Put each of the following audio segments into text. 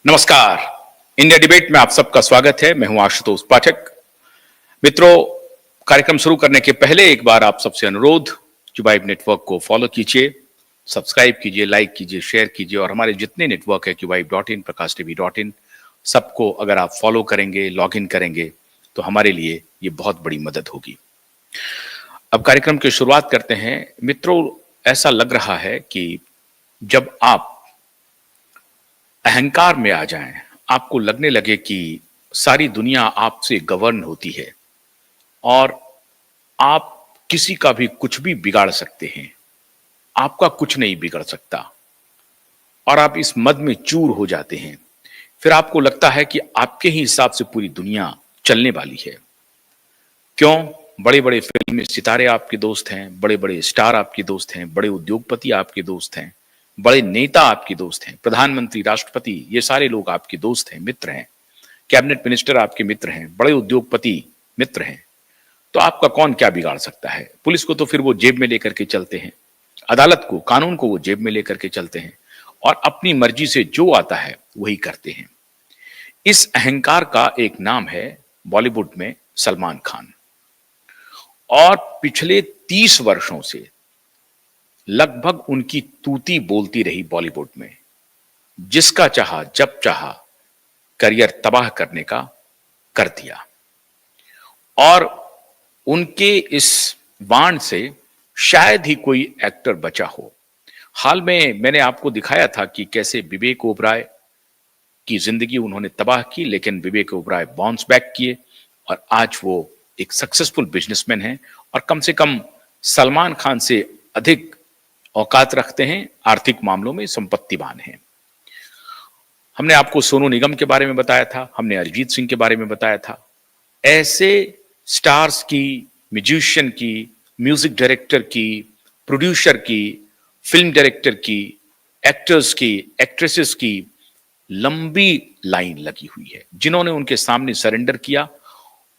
नमस्कार। India debate में आप सबका स्वागत है। मैं हूं आशुतोष पाठक। मित्रों, कार्यक्रम शुरू करने के पहले एक बार आप सबसे अनुरोध, क्यूबाइब नेटवर्क को फॉलो कीजिए, सब्सक्राइब कीजिए, लाइक कीजिए, शेयर कीजिए और हमारे जितने नेटवर्क है क्यूबाइब.in, प्रकाश.tv.in, सबको अगर आप फॉलो करेंगे, लॉग इन करेंगे तो हमारे लिए ये बहुत बड़ी मदद होगी। अब कार्यक्रम की शुरुआत करते हैं। मित्रों, ऐसा लग रहा है कि जब आप अहंकार में आ जाएं, आपको लगने लगे कि सारी दुनिया आपसे गवर्न होती है और आप किसी का भी कुछ भी बिगाड़ सकते हैं, आपका कुछ नहीं बिगड़ सकता और आप इस मद में चूर हो जाते हैं। फिर आपको लगता है कि आपके ही हिसाब से पूरी दुनिया चलने वाली है। क्यों? बड़े बड़े फिल्मी सितारे आपके दोस्त हैं, बड़े बड़े स्टार आपके दोस्त हैं, बड़े उद्योगपति आपके दोस्त हैं, बड़े नेता आपके दोस्त हैं, प्रधानमंत्री, राष्ट्रपति, ये सारे लोग आपके दोस्त हैं, मित्र हैं, कैबिनेट मिनिस्टर आपके मित्र हैं, बड़े उद्योगपति मित्र हैं। तो आपका कौन क्या बिगाड़ सकता है? पुलिस को तो फिर वो जेब में लेकर के चलते हैं, अदालत को, कानून को वो जेब में लेकर के चलते हैं और अपनी मर्जी से जो आता है वही करते हैं। इस अहंकार का एक नाम है बॉलीवुड में सलमान खान। और पिछले 30 वर्षों से लगभग उनकी तूती बोलती रही बॉलीवुड में। जिसका चाहा, जब चाहा करियर तबाह करने का कर दिया और उनके इस बाण से शायद ही कोई एक्टर बचा हो। हाल में मैंने आपको दिखाया था कि कैसे विवेक ओबराय की जिंदगी उन्होंने तबाह की, लेकिन विवेक ओबराय बाउंस बैक किए और आज वो एक सक्सेसफुल बिजनेसमैन हैं और कम से कम सलमान खान से अधिक औकात रखते हैं, आर्थिक मामलों में संपत्तिवान हैं। हमने आपको सोनू निगम के बारे में बताया था, हमने अरिजीत सिंह के बारे में बताया था। ऐसे स्टार्स की, म्यूजिशियन की, म्यूजिक डायरेक्टर की, प्रोड्यूसर की, फिल्म डायरेक्टर की, एक्टर्स की, एक्ट्रेसेस की लंबी लाइन लगी हुई है। जिन्होंने उनके सामने सरेंडर किया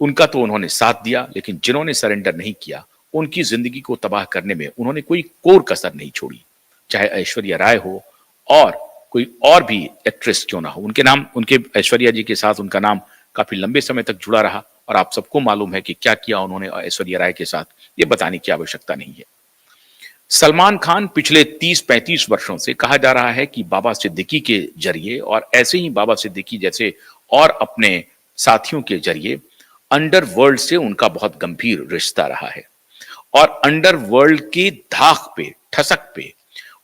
उनका तो उन्होंने साथ दिया, लेकिन जिन्होंने सरेंडर नहीं किया उनकी जिंदगी को तबाह करने में उन्होंने कोई कोर कसर नहीं छोड़ी। चाहे ऐश्वर्या राय हो और कोई और भी एक्ट्रेस क्यों ना हो, उनके नाम, उनके ऐश्वर्या जी के साथ उनका नाम काफी लंबे समय तक जुड़ा रहा और आप सबको मालूम है कि क्या किया उन्होंने ऐश्वर्या राय के साथ, ये बताने की आवश्यकता नहीं है। सलमान खान पिछले 30-35 वर्षों से कहा जा रहा है कि बाबा सिद्दीकी के जरिए और ऐसे ही बाबा सिद्दीकी जैसे और अपने साथियों के जरिए अंडरवर्ल्ड से उनका बहुत गंभीर रिश्ता रहा है और अंडरवर्ल्ड की धाक पे, ठसक पे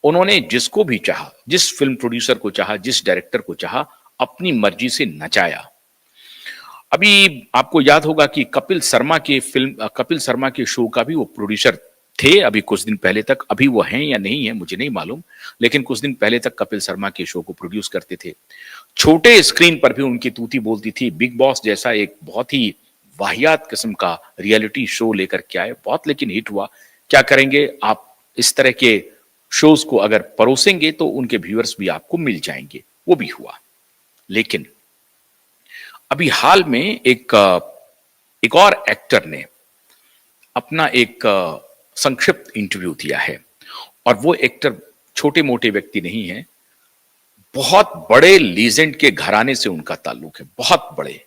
उन्होंने जिसको भी चाहा, जिस फिल्म प्रोड्यूसर को चाहा, जिस डायरेक्टर को चाहा, अपनी मर्जी से नचाया। अभी आपको याद होगा कि कपिल शर्मा के शो का भी वो प्रोड्यूसर थे अभी कुछ दिन पहले तक। अभी वो हैं या नहीं है मुझे नहीं मालूम, लेकिन कुछ दिन पहले तक कपिल शर्मा के शो को प्रोड्यूस करते थे। छोटे स्क्रीन पर भी उनकी तूती बोलती थी। बिग बॉस जैसा एक बहुत ही वाहियात किस्म का रियलिटी शो लेकर के आए, बहुत लेकिन हिट हुआ। क्या करेंगे आप, इस तरह के शोज को अगर परोसेंगे तो उनके व्यूअर्स भी आपको मिल जाएंगे, वो भी हुआ। लेकिन अभी हाल में एक और एक्टर ने अपना एक संक्षिप्त इंटरव्यू दिया है और वो एक्टर छोटे मोटे व्यक्ति नहीं है, बहुत बड़े लीजेंड के घराने से उनका ताल्लुक है, बहुत बड़े।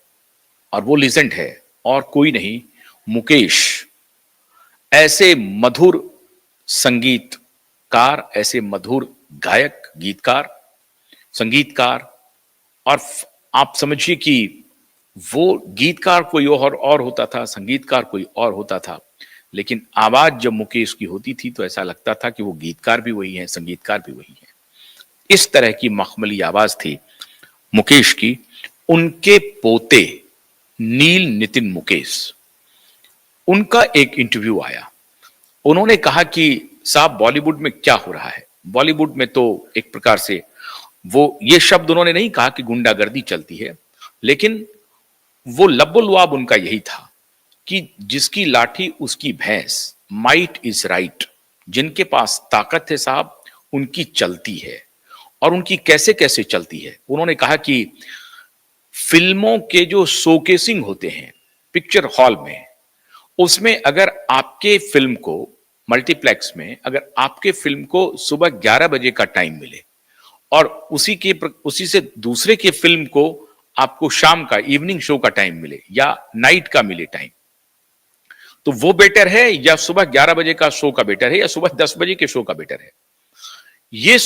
और वो लीजेंड है और कोई नहीं, मुकेश। ऐसे मधुर संगीतकार, ऐसे मधुर गायक, गीतकार, संगीतकार। और आप समझिए कि वो गीतकार कोई और होता था, संगीतकार कोई और होता था, लेकिन आवाज जब मुकेश की होती थी तो ऐसा लगता था कि वो गीतकार भी वही है, संगीतकार भी वही है। इस तरह की मखमली आवाज थी मुकेश की। उनके पोते नील नितिन मुकेश, उनका एक इंटरव्यू आया। उन्होंने कहा कि साहब, बॉलीवुड में क्या हो रहा है? बॉलीवुड में तो एक प्रकार से, वो ये शब्द उन्होंने नहीं कहा कि गुंडागर्दी चलती है, लेकिन वो लब्बुलवाब उनका यही था कि जिसकी लाठी उसकी भैंस, माइट इज राइट। जिनके पास ताकत है साहब, उनकी चलती है। और उनकी कैसे कैसे चलती है? उन्होंने कहा कि फिल्मों के जो शोकेसिंग होते हैं पिक्चर हॉल में, उसमें अगर आपके फिल्म को, मल्टीप्लेक्स में अगर आपके फिल्म को सुबह 11 बजे का टाइम मिले और उसी से दूसरे के फिल्म को आपको शाम का इवनिंग शो का टाइम मिले या नाइट का मिले टाइम, तो वो बेटर है या सुबह 11 बजे का शो का बेटर है या सुबह 10 बजे के शो का बेटर है? ये